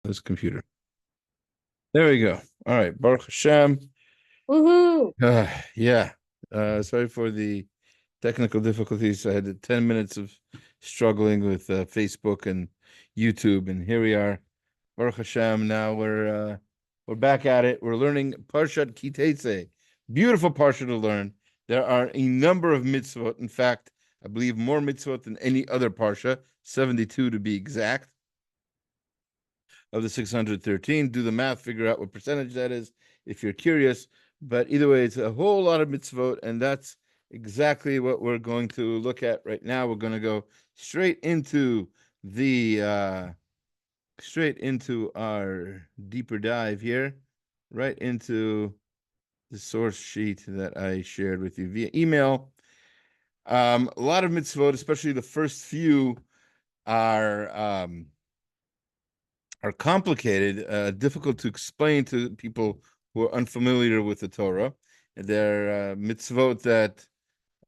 This computer. There we go. All right. Baruch Hashem. Woohoo! Yeah. Sorry for the technical difficulties. I had 10 minutes of struggling with Facebook and YouTube, and here we are. Baruch Hashem. Now we're back at it. We're learning Parshat Ki Teitzei. Beautiful parsha to learn. There are a number of mitzvot. In fact, I believe more mitzvot than any other parsha, 72 to be exact, of the 613. Do the math, figure out what percentage that is if you're curious. But either way, it's a whole lot of mitzvot, and that's exactly what we're going to look at right now. We're going to go straight into our deeper dive here, right into the source sheet that I shared with you via email. A lot of mitzvot, especially the first few, are complicated, difficult to explain to people who are unfamiliar with the Torah. They're mitzvot that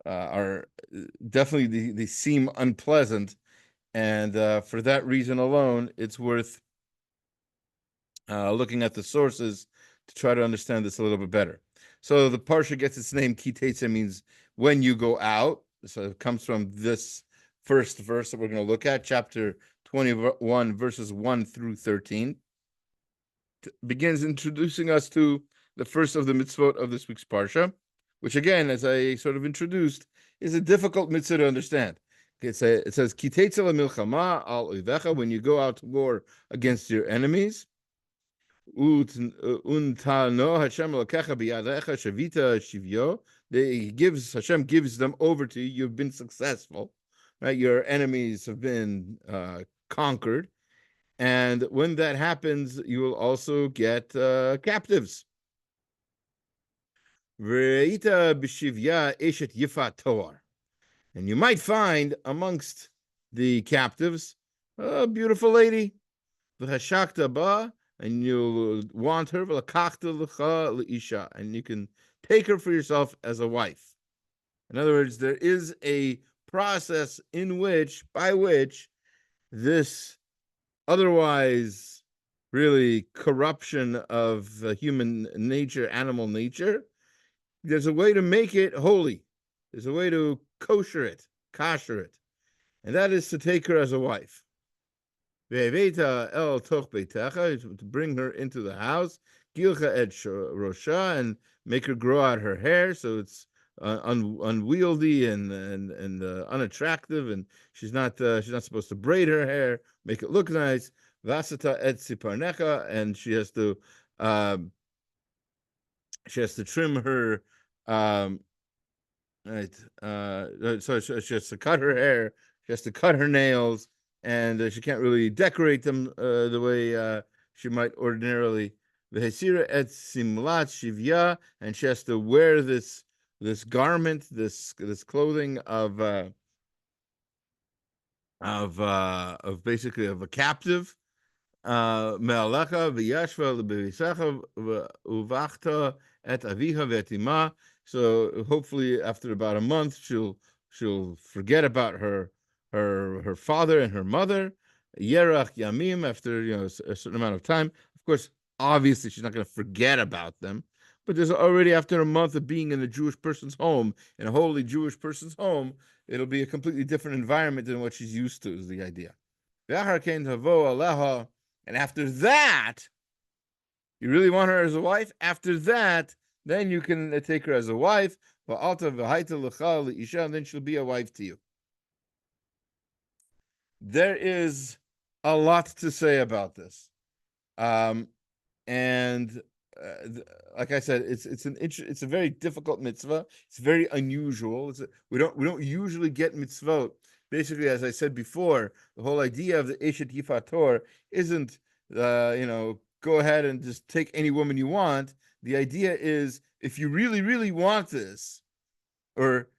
are definitely, they seem unpleasant, and for that reason alone, it's worth looking at the sources to try to understand this a little bit better. So the parsha gets its name. Ki Teitzei means when you go out. So it comes from this first verse that we're going to look at, chapter 21, verses 1 through 13. Begins introducing us to the first of the mitzvot of this week's parsha, which again, as I sort of introduced, is a difficult mitzvah to understand. It says, Ki teitzei milchama al oivecha, when you go out to war against your enemies. Hashem gives them over to you. You've been successful, right? Your enemies have been conquered, and when that happens, you will also get captives. And you might find amongst the captives a beautiful lady, and you'll want her, and you can take her for yourself as a wife. In other words, there is a process by which this otherwise really corruption of human nature, animal nature, there's a way to make it holy. There's a way to kosher it, and that is to take her as a wife. To bring her into the house, and make her grow out her hair so it's unwieldy and unattractive, and she's not supposed to braid her hair, make it look nice. Vasata et siparnecha, and she has to trim her right. So she has to cut her hair, she has to cut her nails, and she can't really decorate them the way she might ordinarily. V'hesira et simlat shivya, and she has to wear this garment, this clothing of basically of a captive. Me'alecha v'yashva l'bevisecha uvachta et aviha v'etima. So hopefully after about a month, she'll forget about her father and her mother. Yerach yamim, after a certain amount of time. Of course, obviously she's not going to forget about them, but there's already, after a month of being in a Jewish person's home, in a holy Jewish person's home, it'll be a completely different environment than what she's used to, is the idea. And after that, you really want her as a wife? After that, then you can take her as a wife, and then she'll be a wife to you. There is a lot to say about this, and like I said, it's a very difficult mitzvah. It's very unusual. We don't usually get mitzvot. Basically, as I said before, the whole idea of the Eshet Yifator isn't, go ahead and just take any woman you want. The idea is, if you really, really want this, or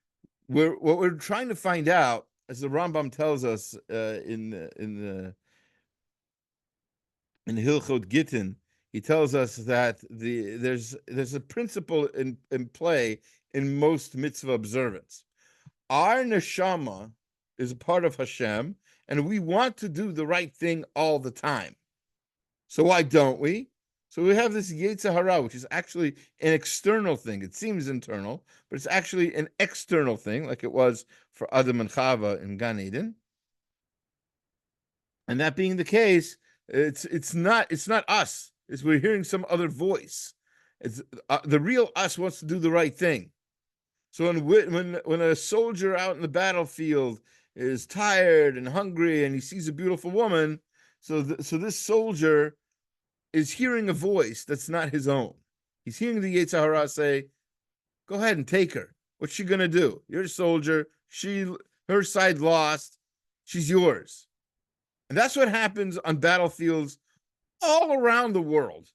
what we're trying to find out, as the Rambam tells us in Hilchot Gittin, he tells us that there's a principle in play in most mitzvah observance. Our neshama is a part of Hashem, and we want to do the right thing all the time. So why don't we? So we have this Yetzer Hara, which is actually an external thing. It seems internal, but it's actually an external thing, like it was for Adam and Chava in Gan Eden. And that being the case, it's not us. It's we're hearing some other voice. It's the real us wants to do the right thing. So when a soldier out in the battlefield is tired and hungry and he sees a beautiful woman, so this soldier is hearing a voice that's not his own. He's hearing the Yetzer Hara say, "Go ahead and take her. What's she gonna do? You're a soldier. Her side lost. She's yours." And that's what happens on battlefields all around the world,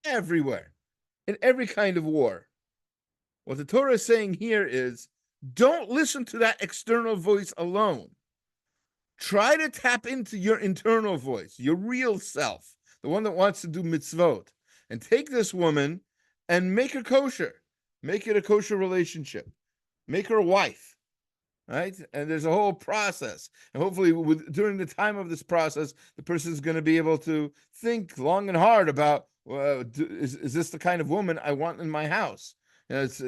everywhere, in every kind of war. What the Torah is saying here is, don't listen to that external voice alone. Try to tap into your internal voice, your real self, the one that wants to do mitzvot, and take this woman and make her kosher. Make it a kosher relationship. Make her a wife, right? And there's a whole process. And hopefully during the time of this process, the person's going to be able to think long and hard about, is this the kind of woman I want in my house? It's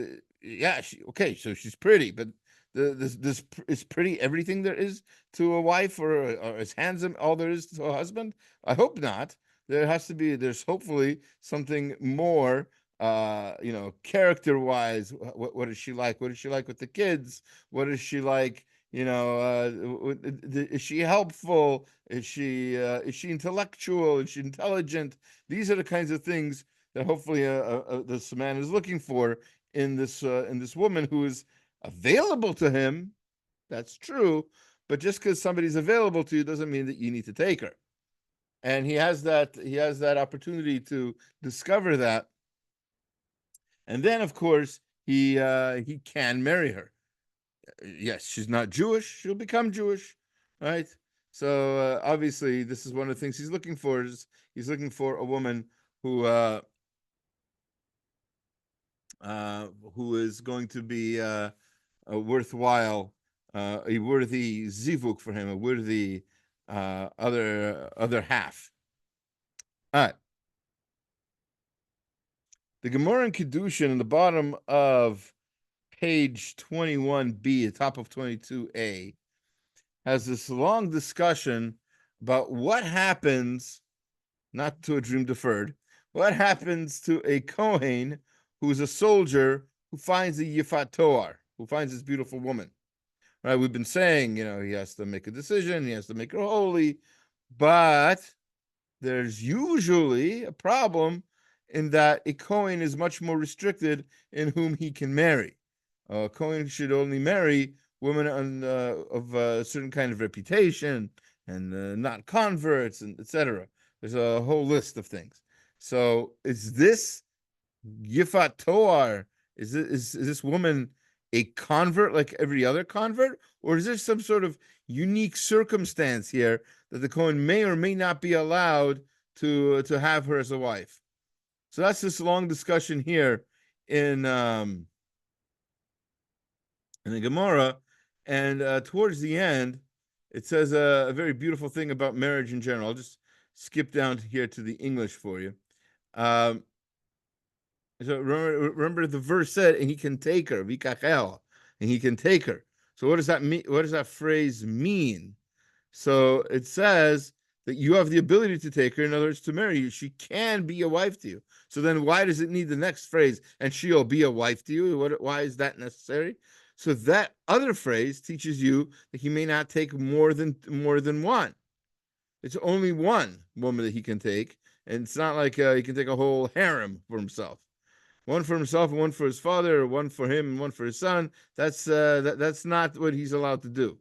okay, so she's pretty, but this is pretty everything there is to a wife, or is handsome all there is to a husband? I hope not. There's hopefully something more, character-wise. What is she like? What is she like with the kids? What is she like? Is she helpful? Is she intellectual? Is she intelligent? These are the kinds of things that hopefully this man is looking for in this woman who is available to him. That's true, but just because somebody's available to you doesn't mean that you need to take her. And he has that opportunity to discover that, and then of course he can marry her. Yes, she's not Jewish; she'll become Jewish, right? So obviously, this is one of the things he's looking for. He's looking for a woman who is going to be a worthwhile, a worthy zivuk for him, a worthy other half. All right. The Gemara in Kedushin in the bottom of page 21b, the top of 22a, has this long discussion about what happens, not to a dream deferred, what happens to a Kohen who's a soldier who finds a Yifat Toar, who finds this beautiful woman. Right? We've been saying, he has to make a decision, he has to make her holy, but there's usually a problem in that a Kohen is much more restricted in whom he can marry. A Kohen should only marry women of a certain kind of reputation and not converts, and etc. There's a whole list of things. So is this Yifat Toar, is this woman a convert like every other convert, or is there some sort of unique circumstance here that the Kohen may or may not be allowed to have her as a wife? So that's this long discussion here in the Gemara, and towards the end, it says a very beautiful thing about marriage in general. I'll just skip down here to the English for you. So remember the verse said, and he can take her, vikachel, and he can take her. So what does that mean? What does that phrase mean? So it says that you have the ability to take her. In other words, to marry you. She can be a wife to you. So then why does it need the next phrase, and she'll be a wife to you? Why is that necessary? So that other phrase teaches you that he may not take more than one. It's only one woman that he can take, and it's not like he can take a whole harem for himself. One for himself and one for his father, or one for him and one for his son. That's not what he's allowed to do.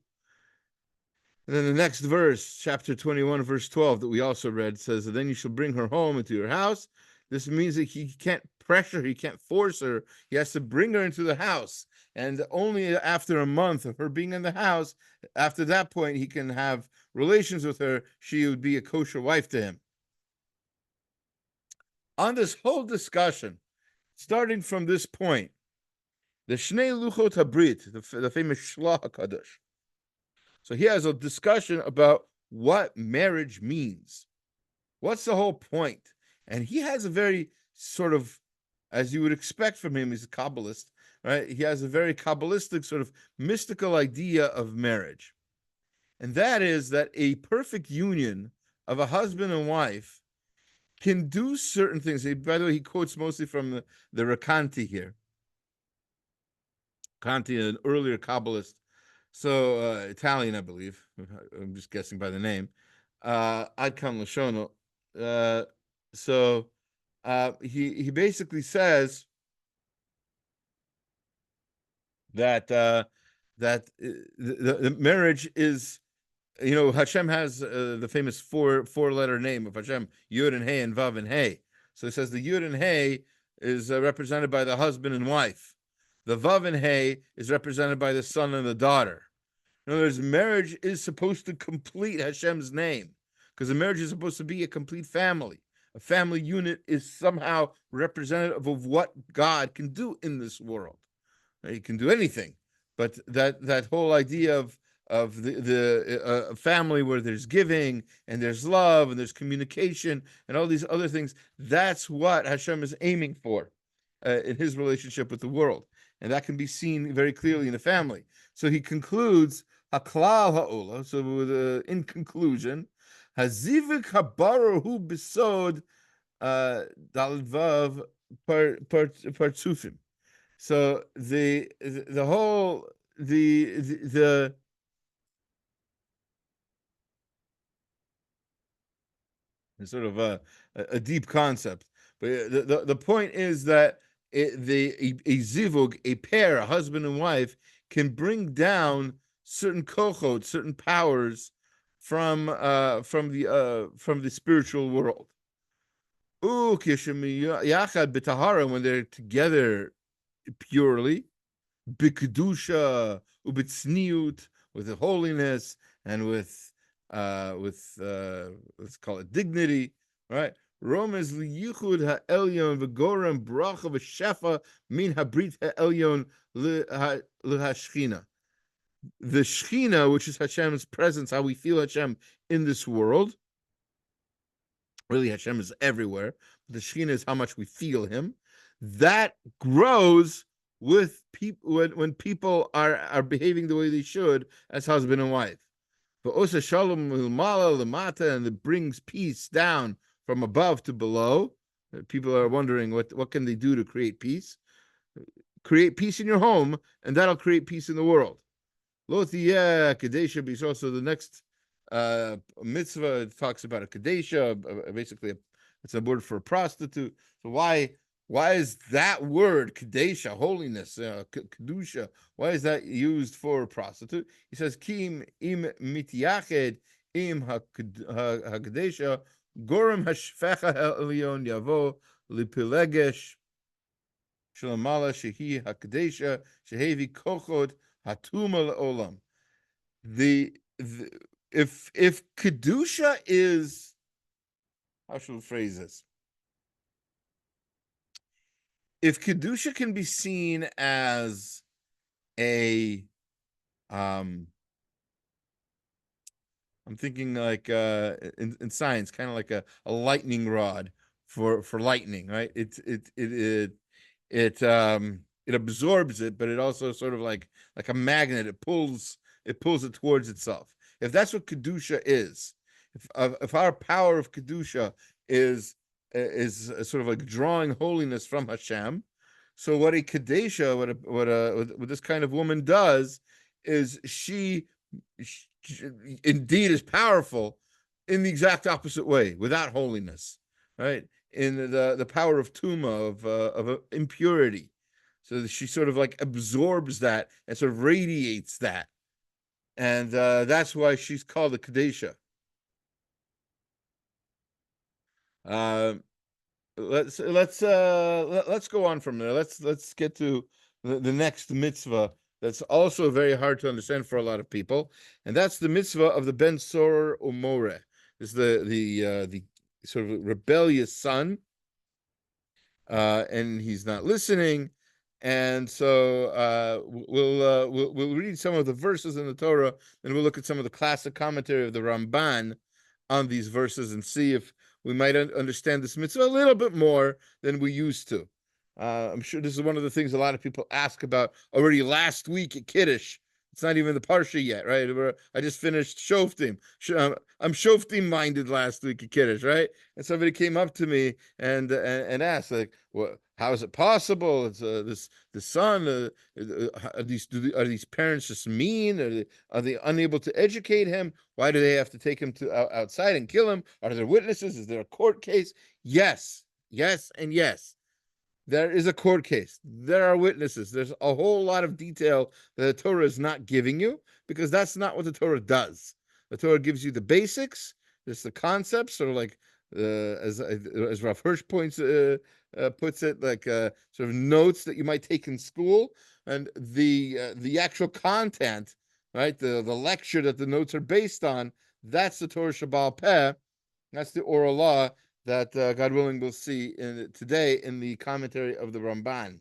And then the next verse, chapter 21, verse 12, that we also read, says, then you shall bring her home into your house. This means that he can't pressure, he can't force her. He has to bring her into the house. And only after a month of her being in the house, after that point, he can have relations with her. She would be a kosher wife to him. On this whole discussion, starting from this point, the Shnei Luchot Habrit, the famous Shlach HaKadosh. So he has a discussion about what marriage means. What's the whole point? And he has a very sort of, as you would expect from him, he's a Kabbalist, right? He has a very Kabbalistic sort of mystical idea of marriage. And that is that a perfect union of a husband and wife can do certain things. By the way, he quotes mostly from the Rakanti here. Kanti, an earlier Kabbalist, so Italian, I believe. I'm just guessing by the name. Adkan Lashono. So he basically says that the marriage is, Hashem has the famous four-letter name of Hashem, Yud and Hey and Vav and Hey. So it says the Yud and Hey is represented by the husband and wife. The Vav and Hey is represented by the son and the daughter. In other words, marriage is supposed to complete Hashem's name, because a marriage is supposed to be a complete family. A family unit is somehow representative of what God can do in this world. He can do anything, but that whole idea of the family where there's giving and there's love and there's communication and all these other things, that's what Hashem is aiming for in his relationship with the world. And that can be seen very clearly in the family. So he concludes, Haklal ha'ola, so in conclusion, Hazivik habaru besod daled vav partsufim. So the whole the sort of a deep concept, but the point is that a zivug, a pair, a husband and wife, can bring down certain kochot, certain powers from the spiritual world. When they're together purely, b'kedusha u'b'tzniut, with the holiness and with let's call it dignity, right? Romez liyichud ha'elyon v'gorem bracha v'shefa min habrit ha'elyon l'hashchina. The Shechina, which is Hashem's presence, how we feel Hashem in this world. Really, Hashem is everywhere. The Shechina is how much we feel Him. That grows with people when people are behaving the way they should as husband and wife. But osa shalom l'mala l'mata, and it brings peace down from above to below. People are wondering what can they do to create peace. Create peace in your home, and that'll create peace in the world. Lo tiyeh kadesha b'Yisrael. So the next mitzvah talks about a kadesha, basically it's a word for a prostitute. So why is that word kadesha, holiness, kedusha? Why is that used for a prostitute? He says kim im mityached im hakadesha gorem hashfecha elyon yavo lipilegesh shalomala shehi hakadesha shehevi kochot hatuma leolam. If kedusha is, how should we phrase this? If kedusha can be seen as a, I'm thinking like in science, kind of like a lightning rod for lightning, right? It absorbs it, but it also sort of like a magnet. It pulls it towards itself. If that's what kedusha is, if our power of kedusha is sort of like drawing holiness from Hashem, so what a kadesha, what this kind of woman does is she indeed is powerful in the exact opposite way, without holiness, right? In the power of tuma, of impurity. So she sort of like absorbs that and sort of radiates that, and that's why she's called a kadesha. Let's go on from there. Let's get to the next mitzvah that's also very hard to understand for a lot of people, and that's the mitzvah of the ben soror umore. This is the sort of rebellious son, and he's not listening, and so we'll read some of the verses in the Torah, and we'll look at some of the classic commentary of the Ramban on these verses and see if we might understand this mitzvah a little bit more than we used to. I'm sure this is one of the things a lot of people ask about already last week at Kiddush. It's not even the Parsha yet, right? I just finished Shoftim. I'm Shoftim minded last week at Kiddush, right? And somebody came up to me and asked, like, "Well, how is it possible? It's the son. Are these parents just mean? Are they unable to educate him? Why do they have to take him to outside and kill him? Are there witnesses? Is there a court case?" Yes, yes, and yes. There is a court case. There are witnesses. There's a whole lot of detail that the Torah is not giving you, because that's not what the Torah does. The Torah gives you the basics, just the concepts, sort of like as Rav Hirsch puts it, like sort of notes that you might take in school, and the actual content, right? The lecture that the notes are based on. That's the Torah Shebaal Peh. That's the oral law that God willing we'll see today in the commentary of the Ramban.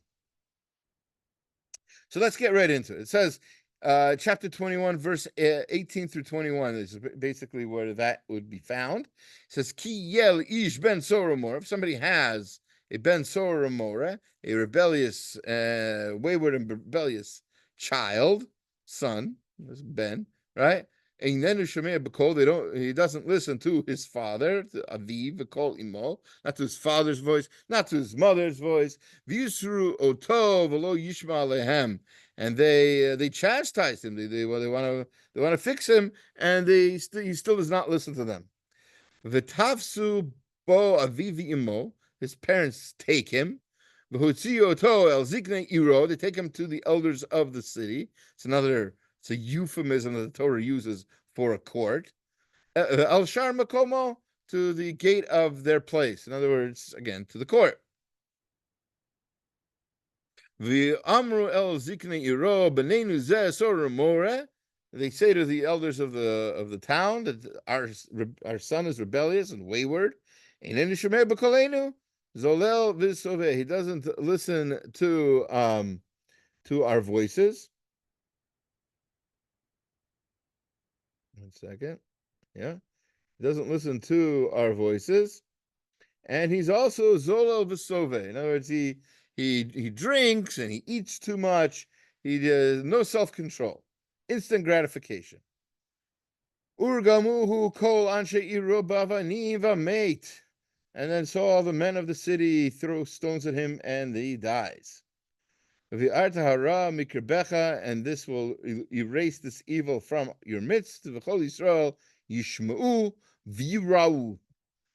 So let's get right into it. It says, chapter 21, verse 18 through 21 is basically where that would be found. It says, Ki yel ish ben soromor. If somebody has a ben soromora, a rebellious, wayward and rebellious child, son, this Ben, right? He doesn't listen to his father, to Aviv, V'kol imo, not to his father's voice, not to his mother's voice. V'yisru oto v'lo yishma alehem, and they chastise him. They want to fix him, and he still does not listen to them. V'tafsu bo Aviv imo, his parents take him. V'hutziu oto el ziknei iro, they take him to the elders of the city. It's a euphemism that the Torah uses for a court. Al shar makomo, to the gate of their place. In other words, again, to the court. The amru el zikne iro benenu zeh soromore. They say to the elders of the town that our son is rebellious and wayward. He doesn't listen to our voices. One second. Yeah. He doesn't listen to our voices. And he's also Zolel V'Sove. In other words, he drinks and he eats too much. He does no self-control. Instant gratification. Urgamuhu kol anshe iro bavaniva mate. And then so all the men of the city throw stones at him and he dies. And this will erase this evil from your midst. V'chol Yisrael yishma'u v'yirau,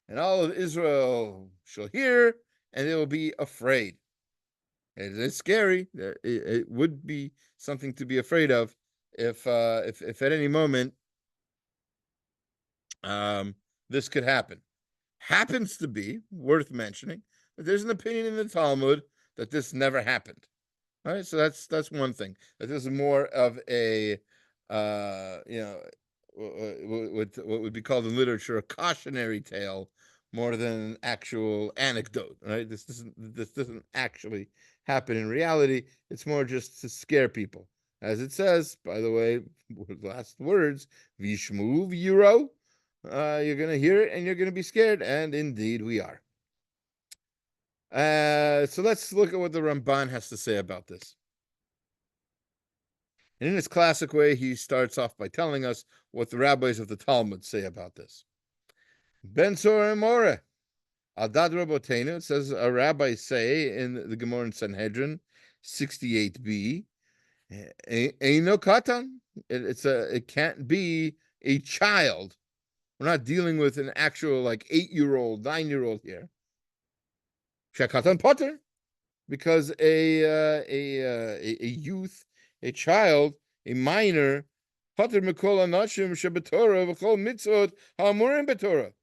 and all of Israel shall hear, and they will be afraid. It's scary. It would be something to be afraid of if at any moment this could happen. Happens to be worth mentioning that there's an opinion in the Talmud that this never happened. All right, so that's one thing. That this is more of a what would be called in literature a cautionary tale more than an actual anecdote. Right? This doesn't actually happen in reality. It's more just to scare people, as it says. By the way, last words: Vishmu v'yiro. You're going to hear it and you're going to be scared, and indeed we are. So let's look at what the Ramban has to say about this. And in his classic way, he starts off by telling us what the rabbis of the Talmud say about this. Ben Sor More, Adad Rabotenu, it says a rabbi say in the Gemara in Sanhedrin 68b, Eino Katan, it can't be a child. We're not dealing with an actual like 8-year-old, 9-year-old here. Shekatan Potter, because a youth, a child, a minor, Potter Mikol Anashim Shebetorah V'Chol Mitzvot Ha'amurim Betorah.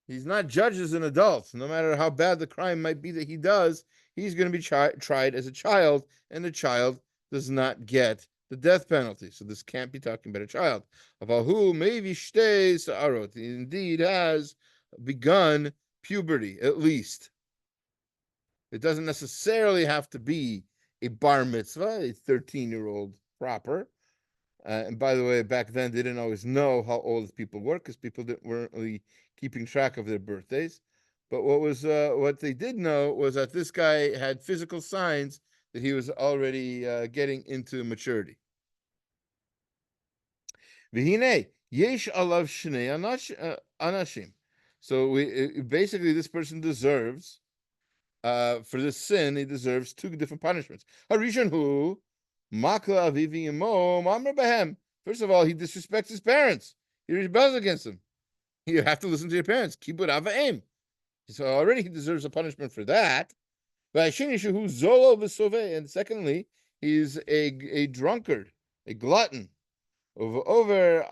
He's not judged as an adult. No matter how bad the crime might be that he does, he's going to be tried as a child, and the child does not get the death penalty. So this can't be talking about a child. Avahu maybe shtei sa'arot. He indeed has begun puberty, at least. It doesn't necessarily have to be a bar mitzvah, a 13-year-old proper. And by the way, back then they didn't always know how old people were because people weren't really keeping track of their birthdays. But what they did know was that this guy had physical signs that he was already getting into maturity. V'hinei yesh alav shnei anashim. So basically this person deserves for this sin, he deserves two different punishments. Harishon hu makla avivi imo mamre behem. First of all, he disrespects his parents. He rebels against them. You have to listen to your parents. Kibud avaim. So already he deserves a punishment for that. And secondly, he's a drunkard, a glutton. Over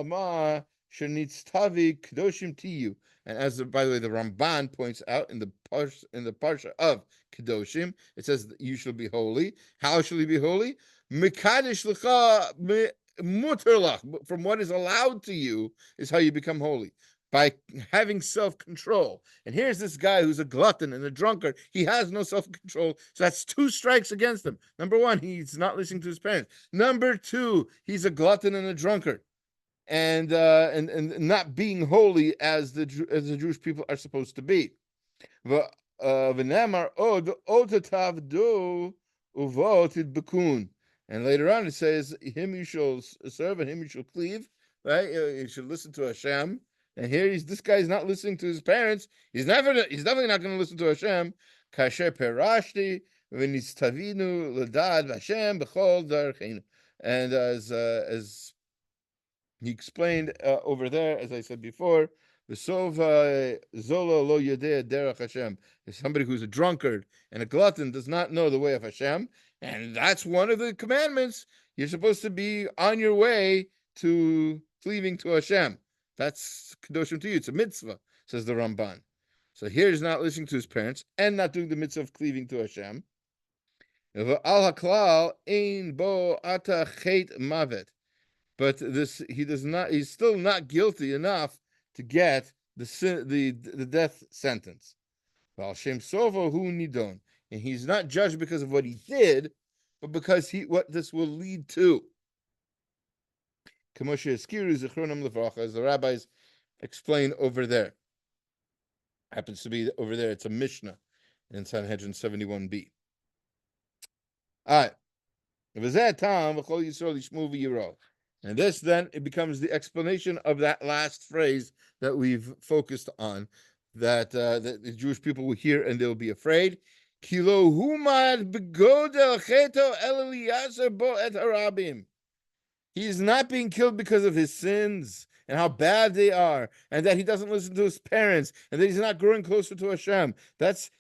ma shenitztavi kedoshim tiyu. And by the way, the Ramban points out in the parsha of kedoshim, it says that you shall be holy. How shall you be holy? Mekadesh lecha muterlach. From what is allowed to you is how you become holy. By having self-control. And here's this guy who's a glutton and a drunkard. He has no self-control. So that's two strikes against him. Number one, he's not listening to his parents. Number two, he's a glutton and a drunkard. And not being holy as the Jewish people are supposed to be. And later on it says, him you shall serve and him you shall cleave. Right? You should listen to Hashem. And here this guy's not listening to his parents. He's definitely not going to listen to Hashem. Kasher perashti v'nitztavinu l'dad v'Hashem b'chol darcheinu. And as he explained over there, as I said before, v'sov zolo lo yodea derech Hashem. Somebody who's a drunkard and a glutton does not know the way of Hashem, and that's one of the commandments. You're supposed to be on your way to cleaving to Hashem. That's kedoshim to you. It's a mitzvah, says the Ramban. So here he's not listening to his parents and not doing the mitzvah of cleaving to Hashem. Al haklal ein bo ata chet mavet. But he's still not guilty enough to get the death sentence. H-Shem sovo hu nidon. And he's not judged because of what he did, but because what this will lead to. As the rabbis explain over there. Happens to be over there, it's a Mishnah in Sanhedrin 71b. All right. And this then, it becomes the explanation of that last phrase that we've focused on, that the Jewish people will hear and they'll be afraid. Kilo humad begodel cheto eliezer bo et harabim. He is not being killed because of his sins and how bad they are, and that he doesn't listen to his parents, and that he's not growing closer to Hashem. That's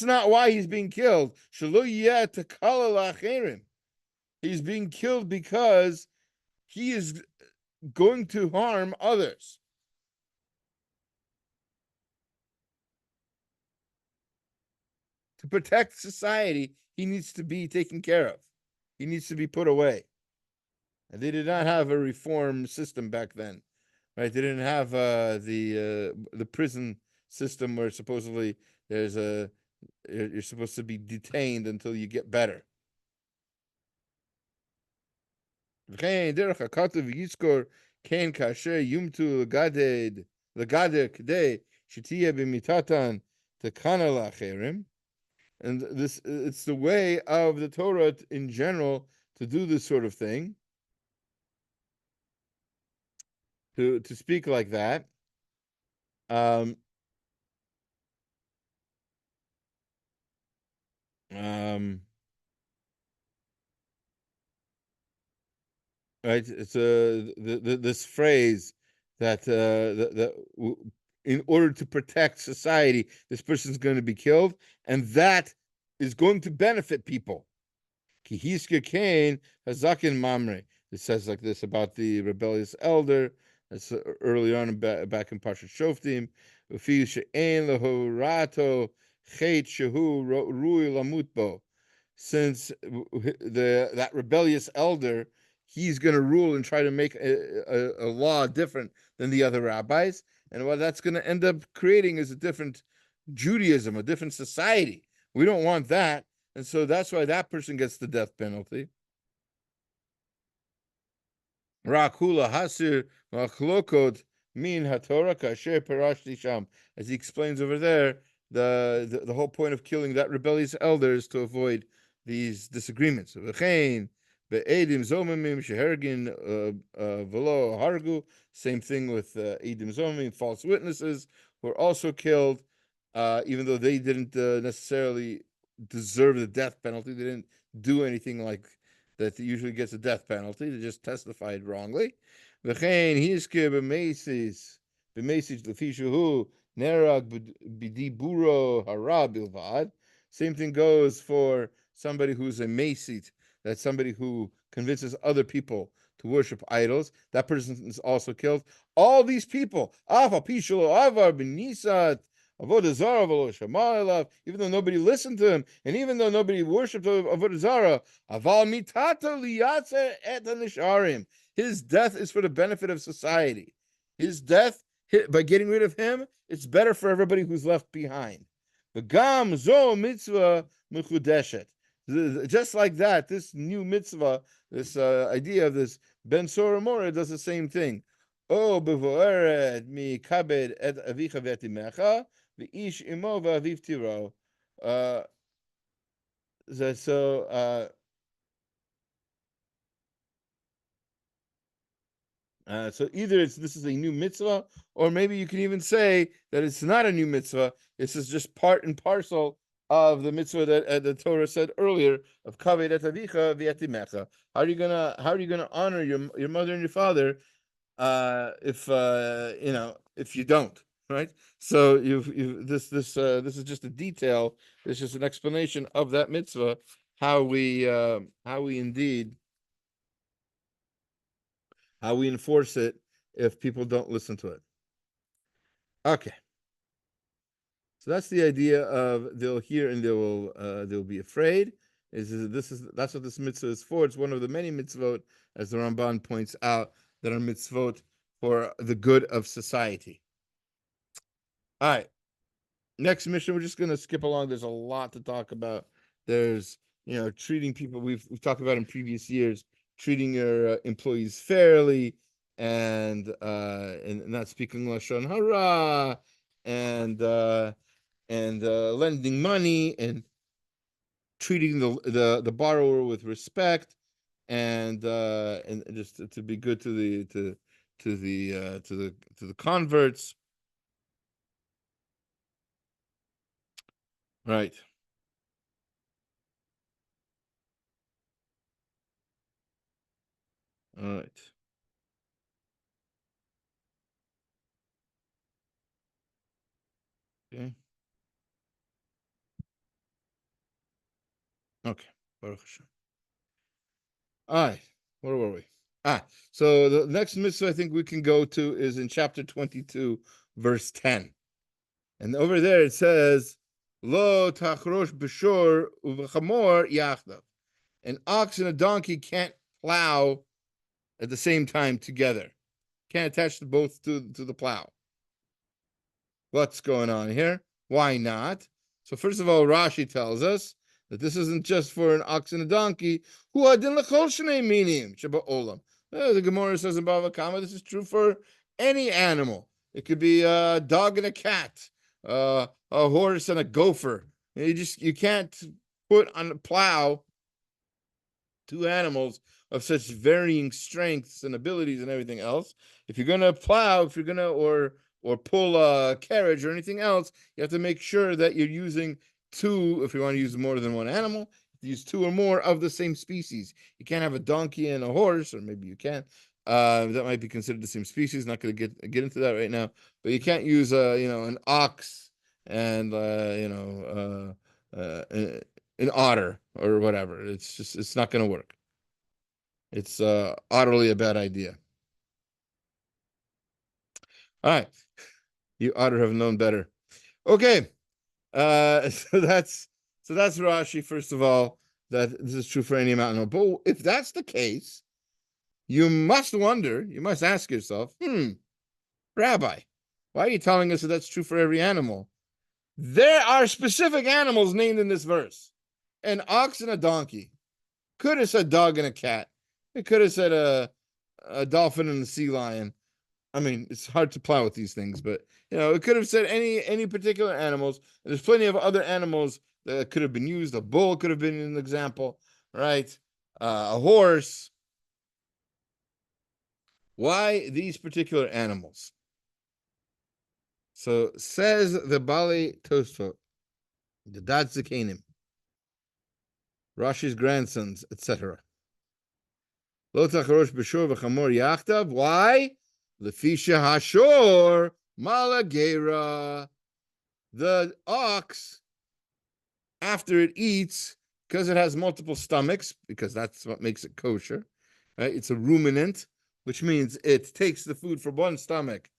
not why he's being killed. He's being killed because he is going to harm others. To protect society, he needs to be taken care of. He needs to be put away. And they did not have a reform system back then, right? They didn't have the prison system where supposedly you're supposed to be detained until you get better. And it's the way of the Torah in general to do this sort of thing. To speak like that. Right? It's this phrase that in order to protect society, this person's going to be killed, and that is going to benefit people. Kihiska Kain Hazakin Mamre. It says like this about the rebellious elder. That's early on back in Parshat Shoftim. Since that rebellious elder, he's going to rule and try to make a law different than the other rabbis, and what that's going to end up creating is a different Judaism, a different society. We don't want that, and so that's why that person gets the death penalty. Rakula hasir machlokot min haTorah kasher perashti sham. As he explains over there, the whole point of killing that rebellious elder is to avoid these disagreements. V'chein be'edim zomimim shehergin v'lo hargu. Same thing with edim zomimim, false witnesses, who are also killed, even though they didn't necessarily deserve the death penalty. They didn't do anything like that usually gets a death penalty. They just testified wrongly. V'chein hiskir b'mesis l'fishuhu nerag b'diburo hara bilvad. Same thing goes for somebody who's a mesit. That's somebody who convinces other people to worship idols. That person is also killed. All these people, avar b'nisat avodah zara v'lo shama elav, even though nobody listened to him, and even though nobody worshipped avodah zara, aval mitata liyatze et hanisharim. His death is for the benefit of society. His death, by getting rid of him, it's better for everybody who's left behind. V'gam zo mitzvah mechudeshet. Just like that, this new mitzvah, this idea of this ben sora mora, does the same thing. O bevoeret mi kabed et avicha v'etimecha v'ish imo v'aviv tiro. So either this is a new mitzvah, or maybe you can even say that it's not a new mitzvah. This is just part and parcel of the mitzvah that the Torah said earlier of kaved et avicha v'etimecha. How are you gonna honor your mother and your father if you don't, right? So this is just a detail. It's just an explanation of that mitzvah, how we enforce it if people don't listen to it. Okay. So that's the idea of they'll hear and they'll be afraid. That's what this mitzvah is for. It's one of the many mitzvot, as the Ramban points out, that are mitzvot for the good of society. All right. Next mission, we're just going to skip along. There's a lot to talk about. There's treating people we've talked about in previous years, treating your employees fairly, and not speaking lashon hara, and lending money, and treating the borrower with respect, and just to be good to the converts. Right. All right. Okay. Okay. Baruch Hashem. All right. Where were we? So the next mitzvah I think we can go to is in chapter 22, verse 10. And over there it says, Lo tachrosh b'shor uv'chamor yachdav. An ox and a donkey can't plow at the same time together. Can't attach both to the plow. What's going on here? Why not? So first of all, Rashi tells us that this isn't just for an ox and a donkey. Hu adin l'chol shnei minim sheba'olam. The Gemara says in Bava Kama, this is true for any animal. It could be a dog and a cat, a horse and a gopher. You can't put on a plow two animals of such varying strengths and abilities and everything else. If you're gonna plow, or pull a carriage or anything else, you have to make sure that you're using two. If you want to use more than one animal, use two or more of the same species. You can't have a donkey and a horse, or maybe you can. That might be considered the same species. Not going to get into that right now. But you can't use an ox and an otter or whatever. It's not going to work. It's utterly a bad idea. All right, you ought to have known better. Okay, so that's Rashi. First of all, that this is true for any mountain. But if that's the case, you must ask yourself, Rabbi, why are you telling us that that's true for every animal? There are specific animals named in this verse: an ox and a donkey. Could have said dog and a cat. It could have said a dolphin and a sea lion. I mean, it's hard to plow with these things, but it could have said any particular animals. There's plenty of other animals that could have been used. A bull could have been an example, right? A horse. Why these particular animals? So says the Bali Tosfot, the Dad Zakanim, Rashi's grandsons, etc. Lo tacharosh b'shor v'chamor yachtav. Why? Lefisha hashor malagera. The ox, after it eats, because it has multiple stomachs, because that's what makes it kosher, right? It's a ruminant, which means it takes the food from one stomach.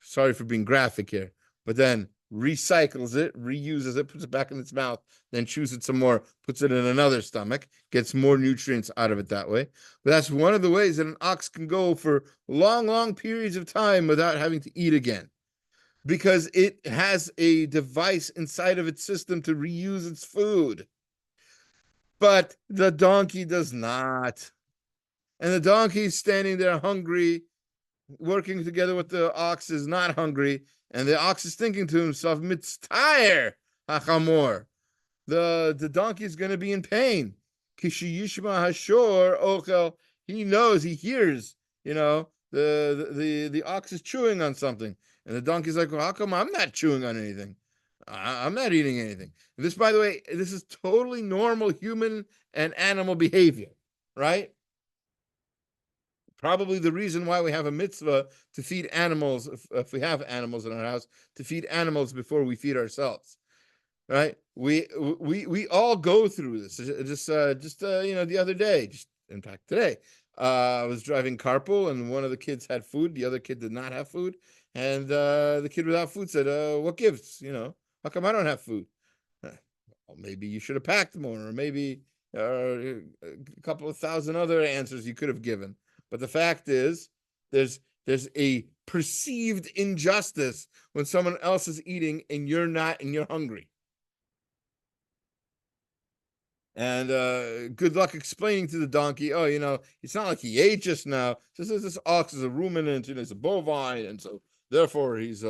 Sorry for being graphic here, but then recycles it, reuses it, puts it back in its mouth, then chews it some more, puts it in another stomach, gets more nutrients out of it that way. But that's one of the ways that an ox can go for long periods of time without having to eat again, because it has a device inside of its system to reuse its food. But the donkey does not. And the donkey is standing there hungry, working together with the ox, is not hungry, and the ox is thinking to himself, "Mitztayer hachamor." The donkey is going to be in pain. Kishi yishma hashor ochel. He knows, he hears, the ox is chewing on something, and the donkey's like, "Well, how come I'm not chewing on anything? I'm not eating anything." And this, by the way, this is totally normal human and animal behavior, right? Probably the reason why we have a mitzvah to feed animals, if we have animals in our house, to feed animals before we feed ourselves, right? We all go through this. Just the other day, in fact today, I was driving carpool, and one of the kids had food, the other kid did not have food, and the kid without food said, "What gives? How come I don't have food?" Well, maybe you should have packed more, or maybe a couple of thousand other answers you could have given. But the fact is, there's a perceived injustice when someone else is eating and you're not, and you're hungry. And good luck explaining to the donkey, it's not like he ate just now. This ox is a ruminant, it's a bovine, and so therefore he's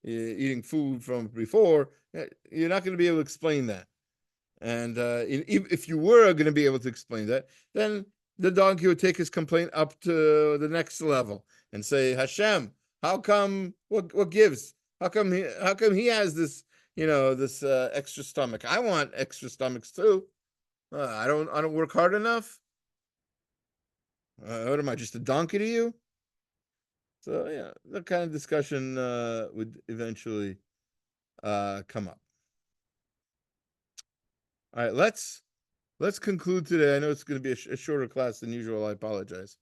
eating food from before. You're not going to be able to explain that. And if you were going to be able to explain that, then the donkey would take his complaint up to the next level and say, "H-Shem, how come? What gives? How come he has this? This extra stomach? I want extra stomachs too. I don't work hard enough. What am I, just a donkey to you?" So yeah, that kind of discussion would eventually come up. All right, let's conclude today. I know it's going to be a shorter class than usual. I apologize.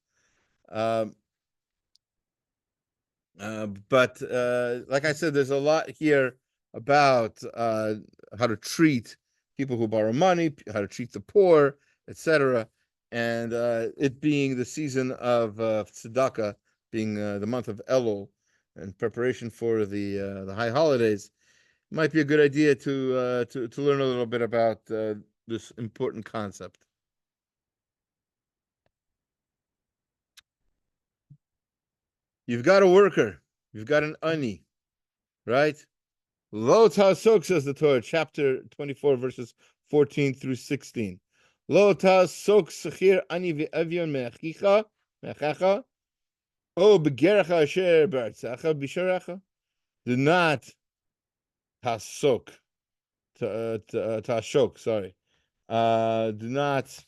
But like I said, there's a lot here about how to treat people who borrow money, how to treat the poor, etc. And it being the season of tzedakah, being the month of Elul, in preparation for the high holidays, might be a good idea to learn a little bit about this important concept. You've got a worker, you've got an ani, right? Lo ta'asok, says the Torah, chapter 24, verses 14 through 16. Lo ta'asok sechir ani ve'evion me'achecha, o begerecha asher b'artzecha b'sharecha. Do not ta'asok, ta'ashok, sorry. Do not,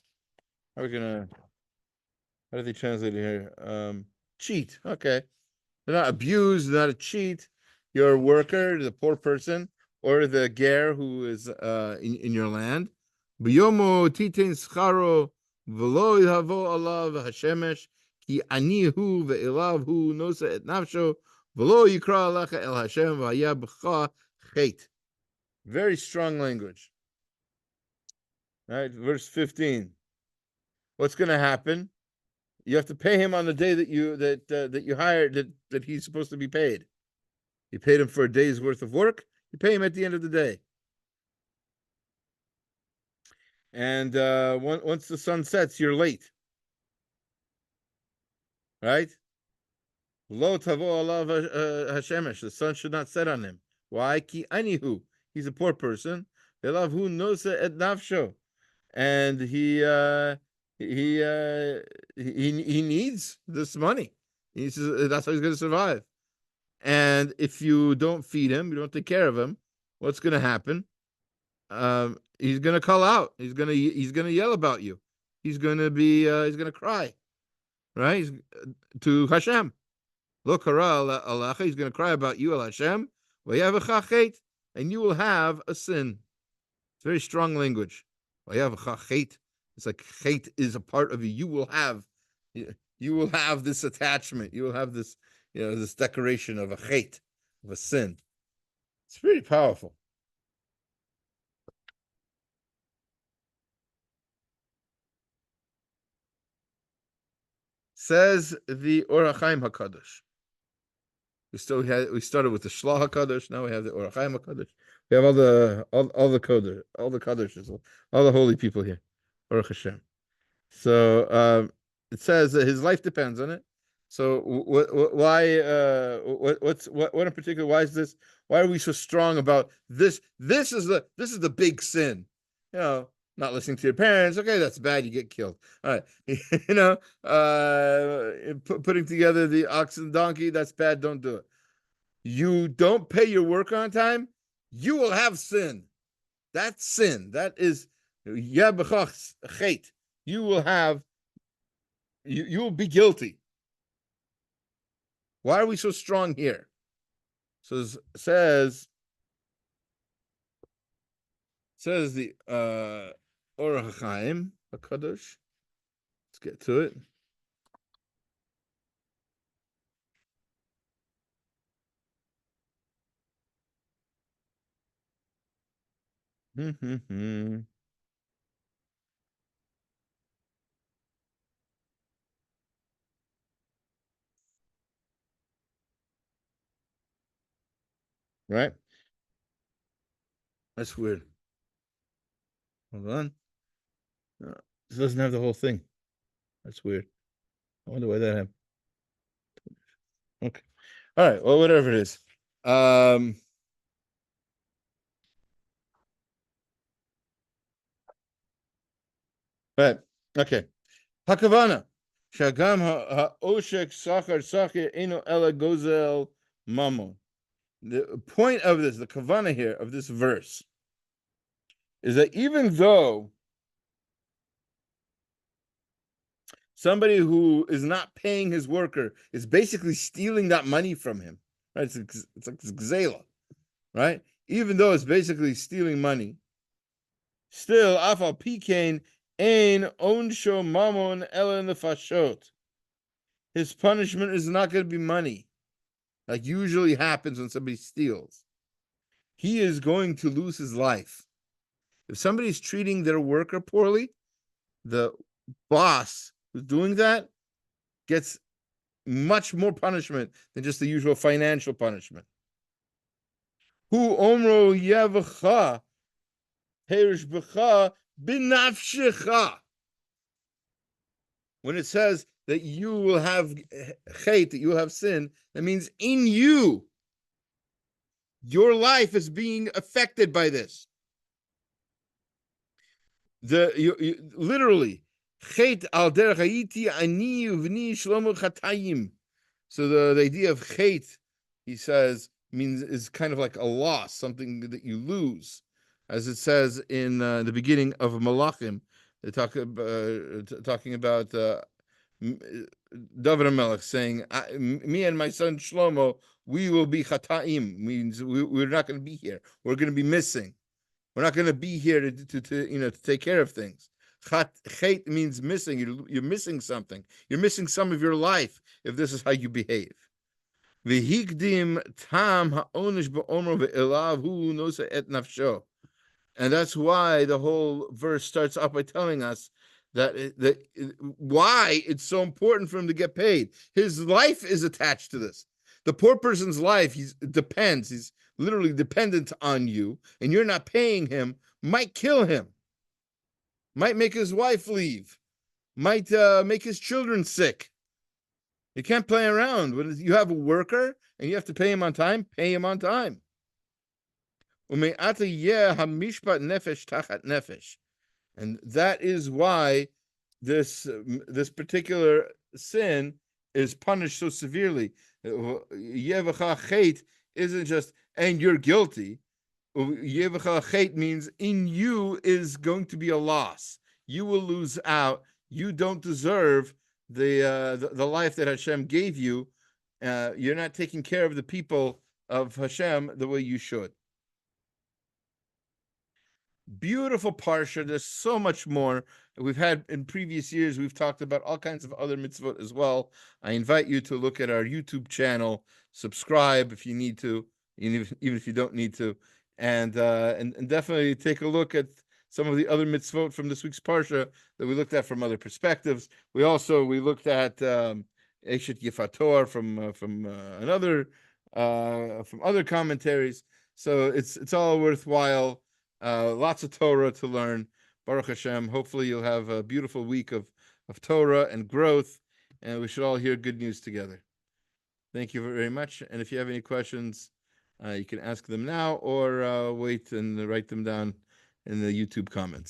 how do they translate it here? Cheat, okay. Do not abuse, do not cheat your worker, the poor person, or the ger who is in your land. B'yomo titin scharo v'lo yhavo alav hashemesh ki ani hu ve'elav hu nosa et nafsho v'lo yikra alecha el Hashem v'haya b'cha chet. Very strong language. All right, verse 15. What's going to happen? You have to pay him on the day that you hired, that he's supposed to be paid. You paid him for a day's worth of work. You pay him at the end of the day. And once the sun sets, you're late. right? Lo tavo alav hashemesh. The sun should not set on him. Why? Ki anihu. He's a poor person. Velavhu nosa et nafsho, and he he needs this money. He says that's how he's going to survive. And if you don't feed him, you don't take care of him, what's going to happen? He's going to call out. He's gonna yell about you. He's going to cry, right? To Hashem. Lo kara alacha. He's going to cry about you, al Hashem. V'yavachachet, and you will have a sin. It's very strong language. V'yavachachet. It's like chet is a part of you. You will have this attachment. You will have this, this decoration of a chet, of a sin. It's pretty powerful. Says the Orach Chaim HaKadosh. We started with the Shlah HaKadosh. Now we have the Orach Chaim HaKadosh. We have all the Kadoshes, all the holy people here. Baruch Hashem. So it says that his life depends on it. So why? What in particular? Why is this? Why are we so strong about this? This is the big sin. Not listening to your parents. Okay, that's bad. You get killed. All right. Putting together the ox and donkey. That's bad. Don't do it. You don't pay your work on time. You will have sin. That's sin. That is chet. You will have. You will be guilty. Why are we so strong here? So it says the Orach Chaim HaKadosh. Let's get to it. Right? That's weird. Hold on. This doesn't have the whole thing. That's weird. I wonder why that happened. Okay. All right. Well, whatever it is. Right. Okay. Hakavana. Shagam ha'oshek sachar eno ela gozel mamon. The point of this, the kavana here of this verse, is that even though somebody who is not paying his worker is basically stealing that money from him, right? It's like gzela, right? Even though it's basically stealing money, still afal pikain ein onsho mamon ela nefashot. His punishment is not going to be money, like usually happens when somebody steals. He is going to lose his life. If somebody's treating their worker poorly, the boss who's doing that gets much more punishment than just the usual financial punishment. Hu omro yevacha perish b'cha b'nafshecha. When it says that you will have chet, that you will have sin, that means in you, your life is being affected by this. Literally, chet al derech hayiti ani uvni shlomo chatayim. So the idea of chet, he says, is kind of like a loss, something that you lose, as it says in the beginning of Malachim. They talking about David HaMelech saying, "Me and my son Shlomo, we will be chataim." Means we're not going to be here. We're going to be missing. We're not going to be here to take care of things. Chet means missing. You're missing something. You're missing some of your life if this is how you behave. V'hikdim tam ha'onish ba'omer ve'elav hu nosa et nafsho. And that's why the whole verse starts off by telling us that why it's so important for him to get paid. His life is attached to this. The poor person's life, he's literally dependent on you, and you're not paying him, might kill him, might make his wife leave, might make his children sick. You can't play around. When you have a worker and you have to pay him on time, pay him on time. And that is why this particular sin is punished so severely. Isn't just, and you're guilty. Means in you is going to be a loss. You will lose out. You don't deserve the life that Hashem gave you. You're not taking care of the people of Hashem the way you should. Beautiful parsha. There's so much more. We've had in previous years, we've talked about all kinds of other mitzvot as well. I invite you to look at our YouTube channel, subscribe if you need to, even if you don't need to, and definitely take a look at some of the other mitzvot from this week's parsha that we looked at from other perspectives. We looked at Eshet Yefator from other commentaries. So it's all worthwhile. Lots of Torah to learn. Baruch Hashem. Hopefully you'll have a beautiful week of Torah and growth, and we should all hear good news together. Thank you very much. And if you have any questions, you can ask them now or wait and write them down in the YouTube comments.